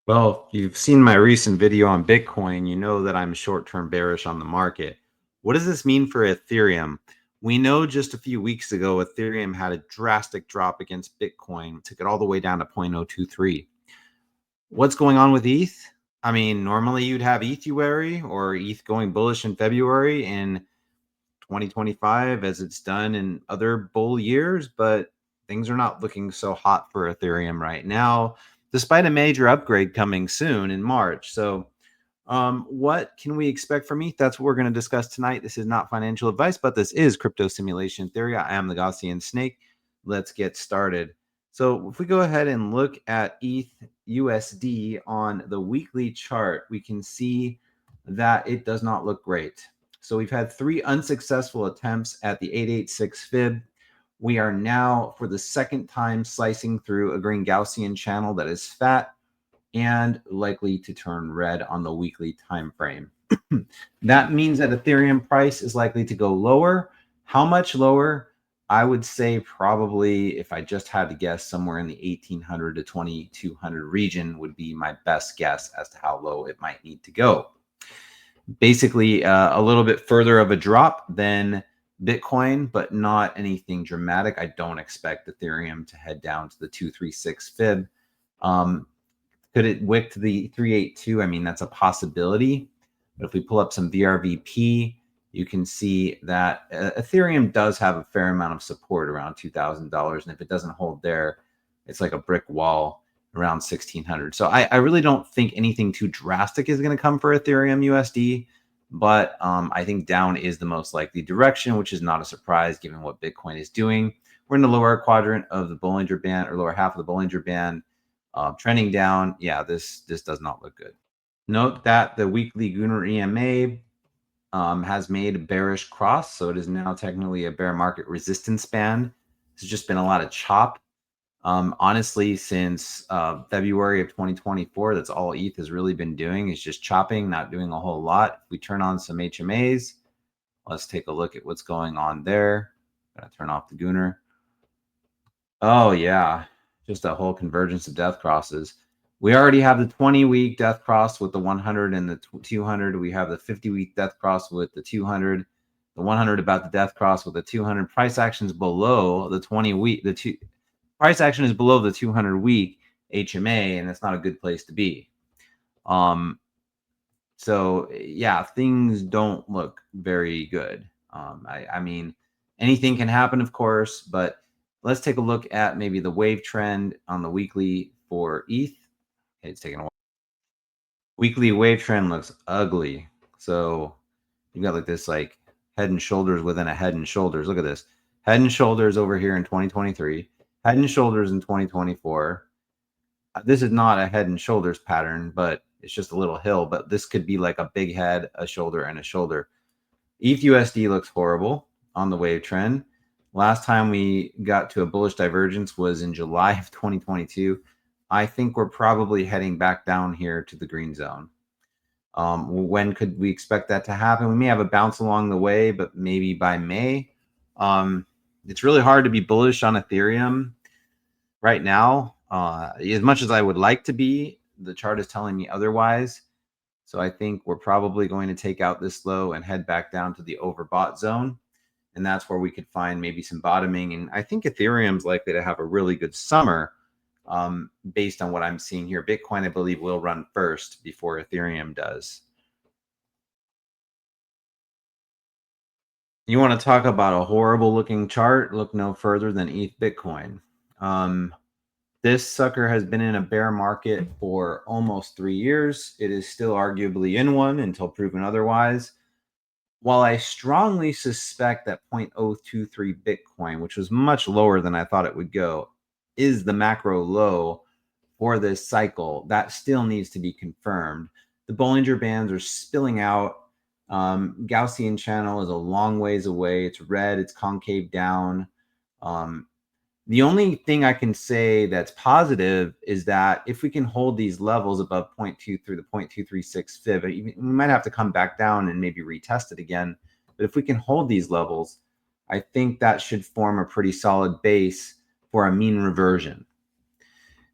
Well, if you've seen my recent video on Bitcoin, you know that I'm short-term bearish on the market. What does this mean for Ethereum? We know just a few weeks ago, Ethereum had a drastic drop against Bitcoin, took it all the way down to 0.023. What's going on with ETH? I mean, normally you'd have ETHuary or ETH going bullish in February in 2025 as it's done in other bull years, but things are not looking so hot for Ethereum right now, despite a major upgrade coming soon in March. So, what can we expect from ETH? That's what we're going to discuss tonight. This is not financial advice, but this is crypto simulation theory. I am the Gaussian snake. Let's get started. So, if we go ahead and look at ETH USD on the weekly chart, we can see that it does not look great. So we've had 3 unsuccessful attempts at the 886 fib. We are now, for the second time, slicing through a green Gaussian channel that is fat and likely to turn red on the weekly time frame. That means that Ethereum price is likely to go lower. How much lower? I would say probably, if I just had to guess, somewhere in the 1800 to 2200 region would be my best guess as to how low it might need to go. Basically, a little bit further of a drop than Bitcoin, but not anything dramatic. I don't expect Ethereum to head down to the 236 fib. Could it wick to the 382? I mean, that's a possibility. But if we pull up some VRVP, you can see that Ethereum does have a fair amount of support around $2,000. And if it doesn't hold there, it's like a brick wall around 1600. So I really don't think anything too drastic is going to come for Ethereum USD, but I think down is the most likely direction, which is not a surprise given what Bitcoin is doing. We're in the lower quadrant of the Bollinger Band, or lower half of the Bollinger Band, trending down. Yeah, this does not look good. Note that the weekly Gunnar EMA has made a bearish cross, so it is now technically a bear market resistance band. There's just been a lot of chop. Honestly, since February of 2024, that's all ETH has really been doing, is just chopping, not doing a whole lot. If we turn on some HMAs, let's take a look at what's going on there. Gotta turn off the Gunnar. Oh yeah, just a whole convergence of death crosses. We already have the 20-week death cross with the 100 and the 200. We have the 50-week death cross with the 200. The 100 about the death cross with the 200. Price actions below the 20-week. Price action is below the 200-week HMA, and that's not a good place to be. So yeah, things don't look very good. I mean, anything can happen, of course, but let's take a look at maybe the wave trend on the weekly for ETH. Okay, it's taking a while. Weekly wave trend looks ugly. So you got like this like head and shoulders within a head and shoulders. Look at this. Head and shoulders over here in 2023. Head and shoulders in 2024. This is not a head and shoulders pattern, but it's just a little hill. But this could be like a big head, a shoulder, and a shoulder. ETH USD looks horrible on the wave trend. Last time we got to a bullish divergence was in July of 2022. I think we're probably heading back down here to the green zone. When could we expect that to happen? We may have a bounce along the way, but maybe by May. It's really hard to be bullish on Ethereum right now. As much as I would like to be, the chart is telling me otherwise. So I think we're probably going to take out this low and head back down to the overbought zone. And that's where we could find maybe some bottoming. And I think Ethereum's likely to have a really good summer based on what I'm seeing here. Bitcoin, I believe, will run first before Ethereum does. You want to talk about a horrible looking chart? Look no further than ETH Bitcoin. This sucker has been in a bear market for almost 3 years. It is still arguably in one until proven otherwise. While I strongly suspect that 0.023 Bitcoin, which was much lower than I thought it would go, is the macro low for this cycle, that still needs to be confirmed. The Bollinger Bands are spilling out. Gaussian channel is a long ways away. It's red. It's concave down. The only thing I can say that's positive is that if we can hold these levels above 0.2 through the 0.236 fib, we might have to come back down and maybe retest it again. But if we can hold these levels, I think that should form a pretty solid base for a mean reversion.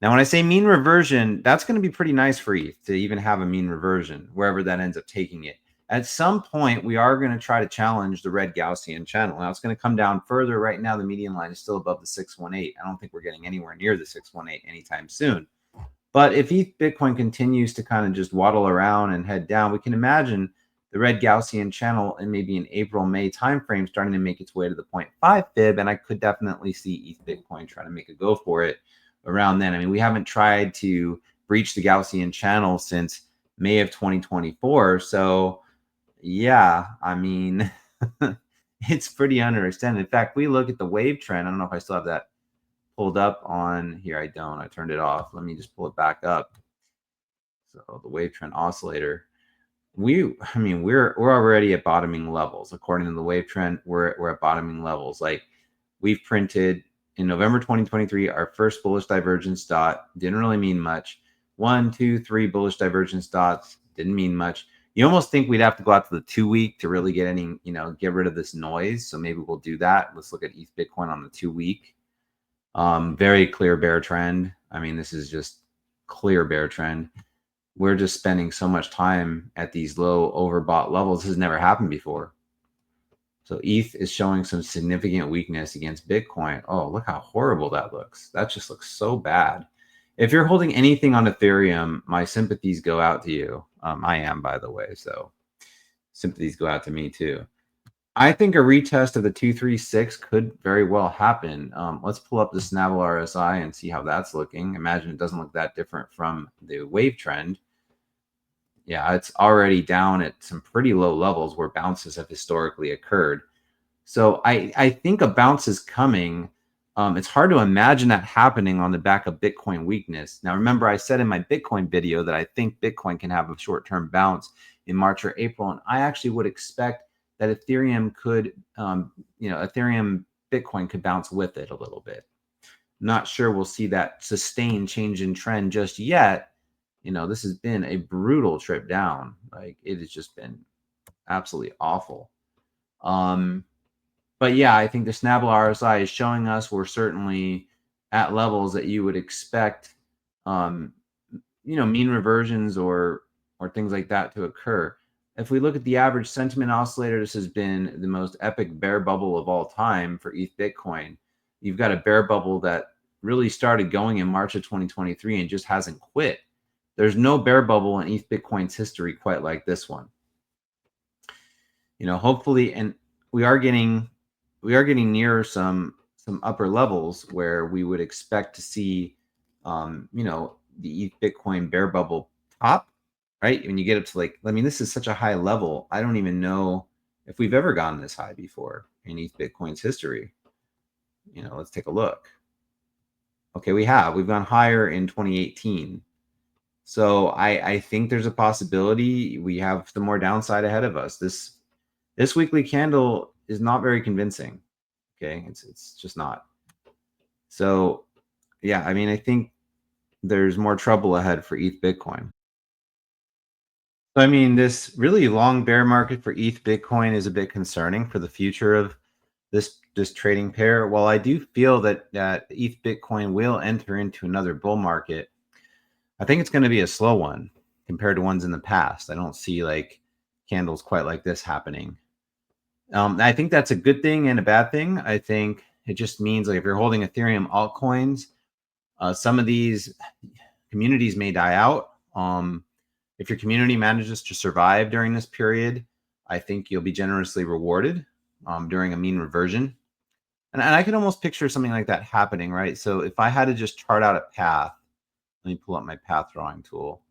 Now, when I say mean reversion, that's going to be pretty nice for ETH to even have a mean reversion, wherever that ends up taking it. At some point, we are going to try to challenge the red Gaussian channel. Now, it's going to come down further. Right now, the median line is still above the 618. I don't think we're getting anywhere near the 618 anytime soon. But if ETH Bitcoin continues to kind of just waddle around and head down, we can imagine the red Gaussian channel in maybe an April, May timeframe starting to make its way to the 0.5 fib. And I could definitely see ETH Bitcoin trying to make a go for it around then. I mean, we haven't tried to breach the Gaussian channel since May of 2024. So yeah, I mean, it's pretty underextended. In fact, we look at the wave trend. I don't know if I still have that pulled up on here. I don't. I turned it off. Let me just pull it back up. So the wave trend oscillator. We're already at bottoming levels. According to the wave trend, we're at bottoming levels. Like, we've printed in November 2023 our first bullish divergence dot. Didn't really mean much. 1, 2, 3 bullish divergence dots. Didn't mean much. You almost think we'd have to go out to the 2-week to really get any, get rid of this noise. So maybe we'll do that. Let's look at ETH Bitcoin on the 2-week. Very clear bear trend. I mean, this is just clear bear trend. We're just spending so much time at these low overbought levels. This has never happened before. So ETH is showing some significant weakness against Bitcoin. Oh, look how horrible that looks. That just looks so bad. If you're holding anything on Ethereum, my sympathies go out to you. I am, by the way. So sympathies go out to me too. I think a retest of the 236 could very well happen. Let's pull up the Snabble RSI and see how that's looking. Imagine it doesn't look that different from the wave trend. Yeah, it's already down at some pretty low levels where bounces have historically occurred. So I think a bounce is coming. It's hard to imagine that happening on the back of Bitcoin weakness. Now, remember, I said in my Bitcoin video that I think Bitcoin can have a short-term bounce in March or April, and I actually would expect that Ethereum could, Ethereum Bitcoin could bounce with it a little bit. Not sure we'll see that sustained change in trend just yet. This has been a brutal trip down. Like, it has just been absolutely awful. But yeah, I think the Snabble RSI is showing us we're certainly at levels that you would expect, mean reversions or things like that to occur. If we look at the average sentiment oscillator, this has been the most epic bear bubble of all time for ETH Bitcoin. You've got a bear bubble that really started going in March of 2023 and just hasn't quit. There's no bear bubble in ETH Bitcoin's history quite like this one. Hopefully, and we are getting near some upper levels where we would expect to see, the ETH Bitcoin bear bubble top, right? When you get up to this is such a high level. I don't even know if we've ever gone this high before in ETH Bitcoin's history. Let's take a look. Okay, we've gone higher in 2018. So I think there's a possibility we have some more downside ahead of us. This weekly candle is not very convincing. Okay, it's just not. So yeah, I mean, I think there's more trouble ahead for ETH Bitcoin. So I mean, this really long bear market for ETH Bitcoin is a bit concerning for the future of this trading pair. While I do feel that ETH Bitcoin will enter into another bull market, I think it's going to be a slow one compared to ones in the past. I don't see candles quite like this happening. I think that's a good thing and a bad thing. I think it just means if you're holding Ethereum altcoins, some of these communities may die out. If your community manages to survive during this period, I think you'll be generously rewarded during a mean reversion. And I can almost picture something like that happening, right? So if I had to just chart out a path, let me pull up my path drawing tool.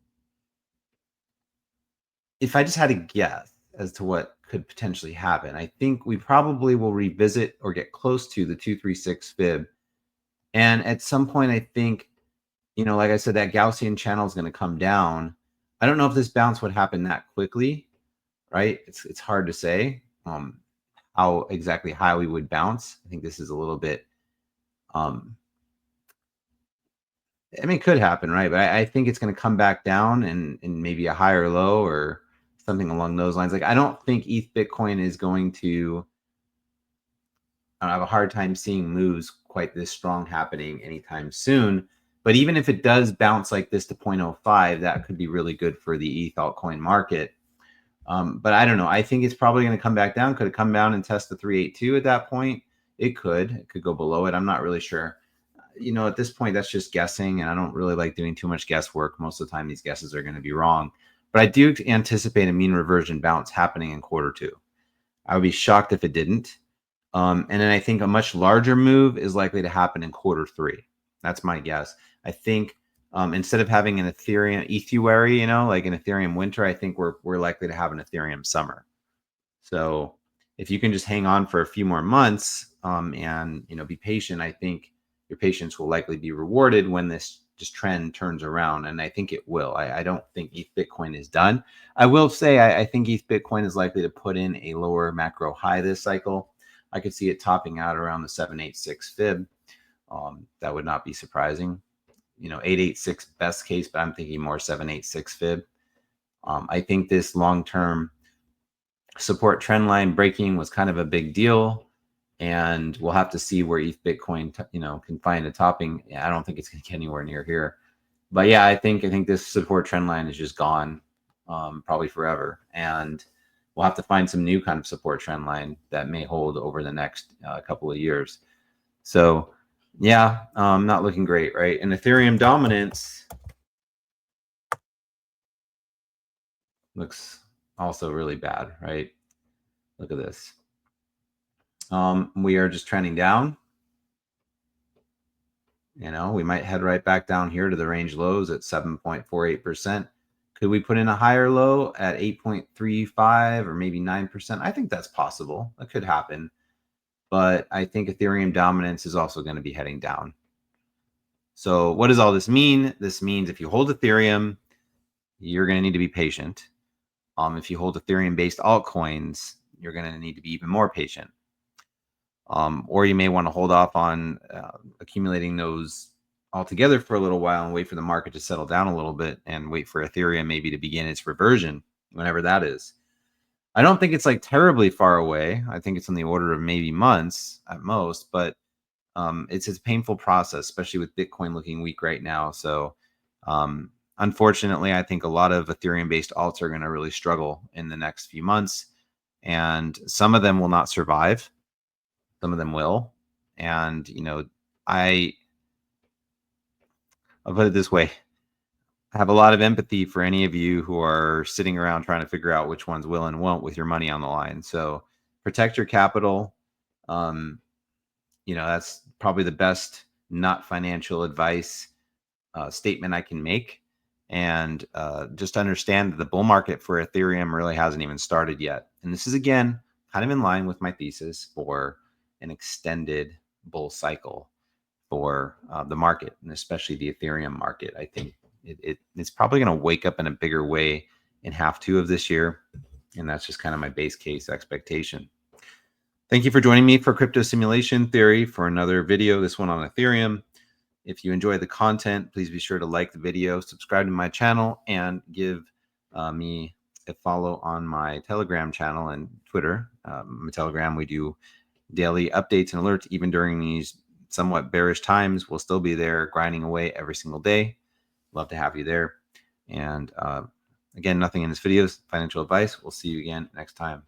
If I just had to guess as to what could potentially happen, I think we probably will revisit or get close to the 236 fib. And at some point, I think, like I said, that Gaussian channel is going to come down. I don't know if this bounce would happen that quickly, right? It's hard to say how exactly high we would bounce. I think this is a little bit, it could happen, right? But I think it's going to come back down and maybe a higher low or something along those lines. I don't think ETH Bitcoin is going to have a hard time seeing moves quite this strong happening anytime soon. But even if it does bounce like this to 0.05, that could be really good for the ETH altcoin market. But I don't know. I think it's probably going to come back down. Could it come down and test the 382 at that point? It could. It could go below it. I'm not really sure. At this point, that's just guessing, and I don't really like doing too much guesswork. Most of the time, these guesses are going to be wrong. But I do anticipate a mean reversion bounce happening in Q2. I would be shocked if it didn't. And then I think a much larger move is likely to happen in Q3. That's my guess. I think instead of having an Ethereum Ethuary, like an Ethereum winter, I think we're likely to have an Ethereum summer. So if you can just hang on for a few more months and be patient, I think your patience will likely be rewarded when this just trend turns around, and I think it will. I don't think ETH Bitcoin is done. I will say I think ETH Bitcoin is likely to put in a lower macro high this cycle. I could see it topping out around the 786 fib. That would not be surprising. 886 best case, but I'm thinking more 786 fib. I think this long-term support trend line breaking was kind of a big deal, and we'll have to see where ETH Bitcoin can find a topping. I don't think it's going to get anywhere near here, but yeah, I think this support trend line is just gone, probably forever, and we'll have to find some new kind of support trend line that may hold over the next couple of years. So yeah, not looking great, right? And Ethereum dominance looks also really bad, right? Look at this. We are just trending down. We might head right back down here to the range lows at 7.48%. Could we put in a higher low at 8.35 or maybe 9%? I think that's possible. That could happen. But I think Ethereum dominance is also going to be heading down. So what does all this mean? This means if you hold Ethereum, you're going to need to be patient. If you hold Ethereum-based altcoins, you're going to need to be even more patient. Or you may want to hold off on accumulating those altogether for a little while and wait for the market to settle down a little bit and wait for Ethereum maybe to begin its reversion, whenever that is. I don't think it's like terribly far away. I think it's on the order of maybe months at most, but it's a painful process, especially with Bitcoin looking weak right now. So unfortunately, I think a lot of Ethereum-based alts are going to really struggle in the next few months, and some of them will not survive. Some of them will. And, I'll put it this way. I have a lot of empathy for any of you who are sitting around trying to figure out which ones will and won't with your money on the line. So protect your capital. That's probably the best not financial advice statement I can make. And just understand that the bull market for Ethereum really hasn't even started yet. And this is, again, kind of in line with my thesis for an extended bull cycle for the market, and especially the Ethereum market. I think it's probably going to wake up in a bigger way in H2 of this year, and that's just kind of my base case expectation. Thank you for joining me for Crypto Simulation Theory for another video, this one on Ethereum. If you enjoy the content, please be sure to like the video, subscribe to my channel, and give me a follow on my Telegram channel and Twitter. My Telegram, we do daily updates and alerts. Even during these somewhat bearish times, we'll still be there grinding away every single day. Love to have you there. And again, nothing in this video is financial advice. We'll see you again next time.